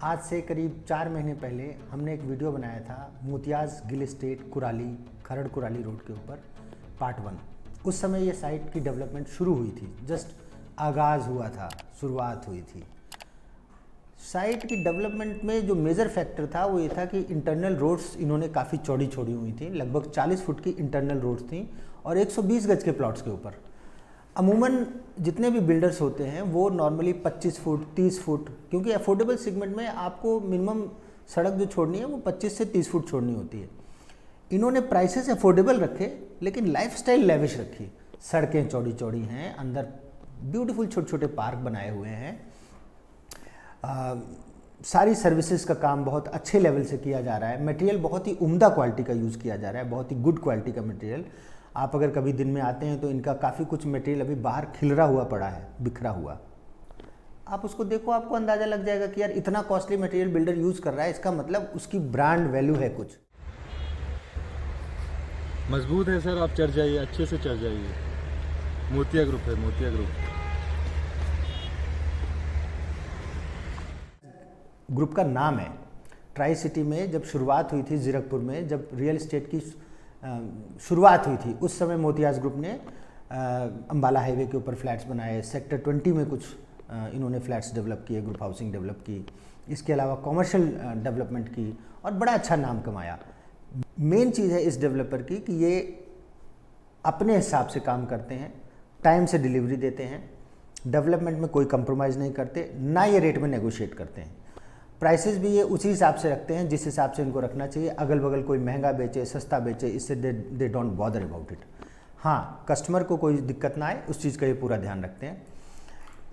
आज से करीब 4 महीने पहले हमने एक वीडियो बनाया था मुतियाज़ गिल एस्टेट कुराली खरड़ कुराली रोड के ऊपर पार्ट 1। उस समय ये साइट की डेवलपमेंट शुरू हुई थी, जस्ट आगाज़ हुआ था, शुरुआत हुई थी। साइट की डेवलपमेंट में जो मेजर फैक्टर था वो ये था कि इंटरनल रोड्स इन्होंने काफ़ी चौड़ी छोड़ी हुई थी, लगभग 40 फुट की इंटरनल रोड्स थी और 120 गज के प्लॉट्स के ऊपर। अमूमन जितने भी बिल्डर्स होते हैं वो नॉर्मली 25 फुट 30 फुट, क्योंकि अफोर्डेबल सेगमेंट में आपको मिनिमम सड़क जो छोड़नी है वो 25 से 30 फुट छोड़नी होती है। इन्होंने प्राइसेस अफोर्डेबल रखे लेकिन लाइफस्टाइल लेविश रखी। सड़कें चौड़ी चौड़ी हैं, अंदर ब्यूटीफुल छोटे छोटे पार्क बनाए हुए हैं, सारी सर्विसेज का काम बहुत अच्छे लेवल से किया जा रहा है। मटेरियल बहुत ही उम्दा क्वालिटी का यूज़ किया जा रहा है, बहुत ही गुड क्वालिटी का मटेरियल। आप अगर कभी दिन में आते हैं तो इनका काफ़ी कुछ मटेरियल अभी बाहर खिलरा हुआ पड़ा है, बिखरा हुआ। आप उसको देखो, आपको अंदाज़ा लग जाएगा कि यार इतना कॉस्टली मटेरियल बिल्डर यूज़ कर रहा है, इसका मतलब उसकी ब्रांड वैल्यू है कुछ। मजबूत है सर, आप चढ़ जाइए, अच्छे से चढ़ जाइए। मोतिया ग्रुप है, मोतिया ग्रुप का नाम है। ट्राई सिटी में जब शुरुआत हुई थी, जीरकपुर में जब रियल एस्टेट की शुरुआत हुई थी, उस समय मोतियाज़ ग्रुप ने अंबाला हाईवे के ऊपर फ्लैट्स बनाए। सेक्टर 20 में कुछ इन्होंने फ्लैट्स डेवलप किए, ग्रुप हाउसिंग डेवलप की। इसके अलावा कॉमर्शियल डेवलपमेंट की और बड़ा अच्छा नाम कमाया। मेन चीज़ है इस डेवलपर की कि ये अपने हिसाब से काम करते हैं, टाइम से डिलीवरी देते हैं, डेवलपमेंट में कोई कंप्रोमाइज़ नहीं करते, ना ये रेट में नेगोशिएट करते हैं। प्राइसेस भी ये उसी हिसाब से रखते हैं जिस हिसाब से इनको रखना चाहिए। अगल बगल कोई महंगा बेचे सस्ता बेचे, इससे they don't bother about it. हाँ, कस्टमर को कोई दिक्कत ना आए उस चीज़ का ये पूरा ध्यान रखते हैं।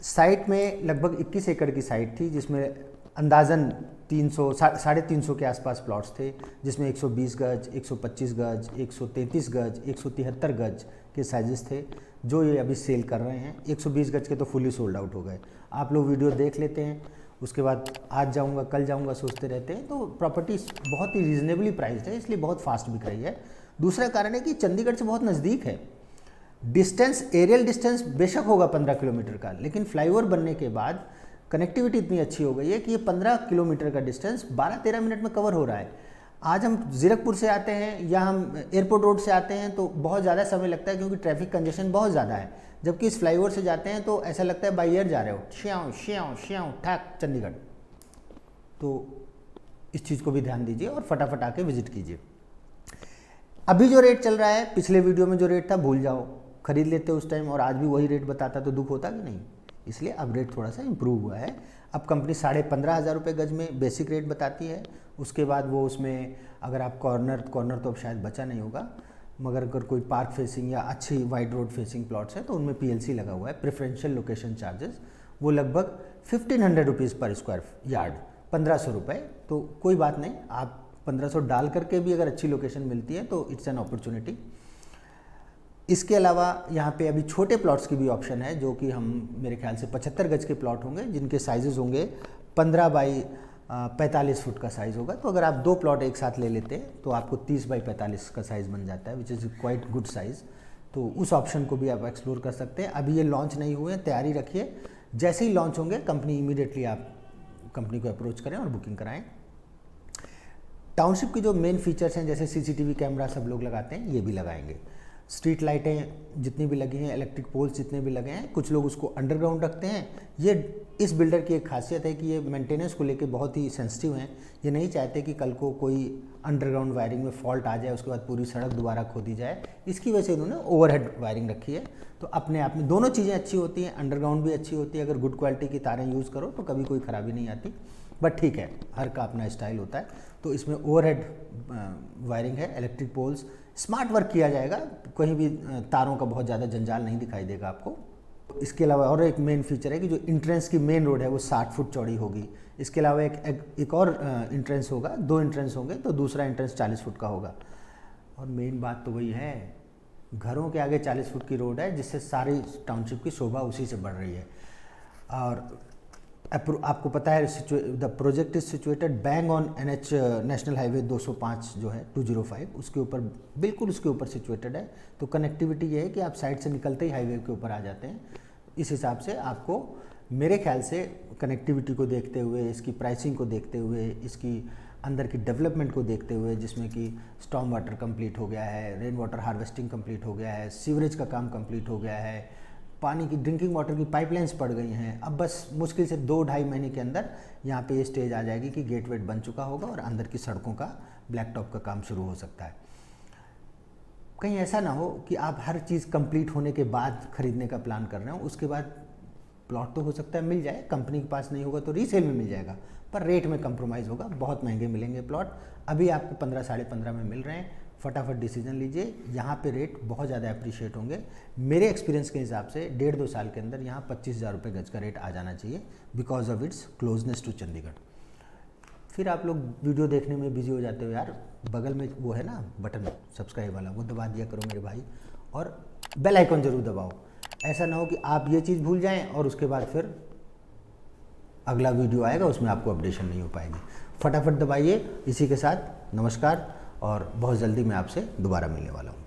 साइट में लगभग 21 एकड़ की साइट थी, जिसमें अंदाज़न 300-350 के आसपास प्लॉट्स थे, जिसमें 120 गज, 125 गज, 133 गज, 173 गज के साइजेस थे जो ये अभी सेल कर रहे हैं। 120 गज के तो फुली सोल्ड आउट हो गए। आप लोग वीडियो देख लेते हैं, उसके बाद आज जाऊंगा कल जाऊंगा सोचते रहते हैं। तो प्रॉपर्टी बहुत ही रीजनेबली प्राइस्ड है, इसलिए बहुत फास्ट बिक रही है। दूसरा कारण है कि चंडीगढ़ से बहुत नज़दीक है। डिस्टेंस, एरियल डिस्टेंस बेशक होगा 15 किलोमीटर का, लेकिन फ्लाईओवर बनने के बाद कनेक्टिविटी इतनी अच्छी हो गई है कि ये 15 किलोमीटर का डिस्टेंस 12-13 मिनट में कवर हो रहा है। आज हम जीरकपुर से आते हैं या हम एयरपोर्ट रोड से आते हैं तो बहुत ज़्यादा समय लगता है, क्योंकि ट्रैफिक कंजेशन बहुत ज़्यादा है। जबकि इस फ्लाईओवर से जाते हैं तो ऐसा लगता है बाई एयर जा रहे हो, श्याओ श्याओ श्याओ ठाक चंडीगढ़। तो इस चीज़ को भी ध्यान दीजिए और फटाफट आके विजिट कीजिए। अभी जो रेट चल रहा है, पिछले वीडियो में जो रेट था भूल जाओ, खरीद लेते उस टाइम और आज भी वही रेट बताता तो दुख होता कि नहीं। इसलिए अब रेट थोड़ा सा इम्प्रूव हुआ है। अब कंपनी 15,500 रुपये गज में बेसिक रेट बताती है। उसके बाद वो उसमें अगर आप कॉर्नर तो अब शायद बचा नहीं होगा, मगर अगर कोई पार्क फेसिंग या अच्छी वाइड रोड फेसिंग प्लॉट्स हैं तो उनमें PLC लगा हुआ है, प्रेफरेंशियल लोकेशन चार्जेस। वो लगभग 1,500 रुपीज़ पर स्क्वायर यार्ड, 1,500 रुपये। तो कोई बात नहीं, आप 1,500 डाल करके भी अगर अच्छी लोकेशन मिलती है तो इट्स एन अपॉर्चुनिटी। इसके अलावा यहाँ पे अभी छोटे प्लॉट्स की भी ऑप्शन है, जो कि हम मेरे ख्याल से 75 गज के प्लॉट होंगे, जिनके साइजेस होंगे 15 बाई 45 फुट का साइज़ होगा। तो अगर आप 2 प्लॉट एक साथ ले लेते हैं तो आपको 30 बाई 45 का साइज़ बन जाता है, which is quite good size. तो उस ऑप्शन को भी आप एक्सप्लोर कर सकते हैं। अभी ये लॉन्च नहीं हुए हैं, तैयारी रखिए। जैसे ही लॉन्च होंगे कंपनी इमीडिएटली आप कंपनी को अप्रोच करें और बुकिंग कराएँ। टाउनशिप की जो मेन फीचर्स हैं, जैसे CCTV कैमरा सब लोग लगाते हैं, ये भी लगाएंगे। स्ट्रीट लाइटें जितनी भी लगी हैं, इलेक्ट्रिक पोल्स जितने भी लगे हैं, कुछ लोग उसको अंडरग्राउंड रखते हैं। ये इस बिल्डर की एक खासियत है कि ये मेंटेनेंस को लेके बहुत ही सेंसिटिव हैं। ये नहीं चाहते कि कल को कोई अंडरग्राउंड वायरिंग में फॉल्ट आ जाए, उसके बाद पूरी सड़क दोबारा खोदी जाए। इसकी वजह से इन्होंने ओवरहेड वायरिंग रखी है। तो अपने आप में दोनों चीज़ें अच्छी होती हैं, अंडरग्राउंड भी अच्छी होती है। अगर गुड क्वालिटी की तारें यूज़ करो तो कभी कोई ख़राबी नहीं आती। बट ठीक है, हर का अपना स्टाइल होता है। तो इसमें ओवरहेड वायरिंग है, इलेक्ट्रिक पोल्स, स्मार्ट वर्क किया जाएगा, कहीं भी तारों का बहुत ज़्यादा जंजाल नहीं दिखाई देगा आपको। इसके अलावा और एक मेन फीचर है कि जो इंट्रेंस की मेन रोड है वो 60 फुट चौड़ी होगी। इसके अलावा एक और इंट्रेंस होगा, 2 इंट्रेंस होंगे, तो दूसरा इंट्रेंस 40 फुट का होगा। और मेन बात तो वही है, घरों के आगे 40 फुट की रोड है, जिससे सारी टाउनशिप की शोभा उसी से बढ़ रही है। और आपको पता है the project is situated bang on NH national highway 205 जो है 205, उसके ऊपर बिल्कुल उसके ऊपर सिचुएटेड है। तो कनेक्टिविटी ये है कि आप साइड से निकलते ही हाईवे के ऊपर आ जाते हैं। इस हिसाब से आपको मेरे ख्याल से कनेक्टिविटी को देखते हुए, इसकी प्राइसिंग को देखते हुए, इसकी अंदर की डेवलपमेंट को देखते हुए, जिसमें कि स्टॉर्म वाटर कंप्लीट हो गया है, रेन वाटर हार्वेस्टिंग कंप्लीट हो गया है, सीवरेज का काम कंप्लीट हो गया है, पानी की ड्रिंकिंग वाटर की पाइपलाइंस पड़ गई हैं। अब बस मुश्किल से 2-2.5 महीने के अंदर यहाँ पे ये स्टेज आ जाएगी कि गेट वेट बन चुका होगा और अंदर की सड़कों का ब्लैक टॉप का काम शुरू हो सकता है। कहीं ऐसा ना हो कि आप हर चीज़ कंप्लीट होने के बाद खरीदने का प्लान कर रहे हो, उसके बाद प्लॉट तो हो सकता है मिल जाए, कंपनी के पास नहीं होगा तो रीसेल में मिल जाएगा, पर रेट में कंप्रोमाइज़ होगा, बहुत महंगे मिलेंगे प्लॉट। अभी आपको 15 साढ़े 15 में मिल रहे हैं, फटाफट डिसीजन लीजिए। यहाँ पे रेट बहुत ज़्यादा अप्रिशिएट होंगे। मेरे एक्सपीरियंस के हिसाब से 1.5-2 साल के अंदर यहाँ 25,000 रुपये गज का रेट आ जाना चाहिए, because of its closeness to Chandigarh. फिर आप लोग वीडियो देखने में बिजी हो जाते हो यार, बगल में वो है ना बटन सब्सक्राइब वाला, वो दबा दिया करो मेरे भाई, और बेल आइकन जरूर दबाओ। ऐसा ना हो कि आप ये चीज़ भूल जाएं और उसके बाद फिर अगला वीडियो आएगा उसमें आपको अपडेशन नहीं हो पाएगी। फटाफट दबाइए। इसी के साथ नमस्कार, और बहुत जल्दी मैं आपसे दोबारा मिलने वाला हूँ।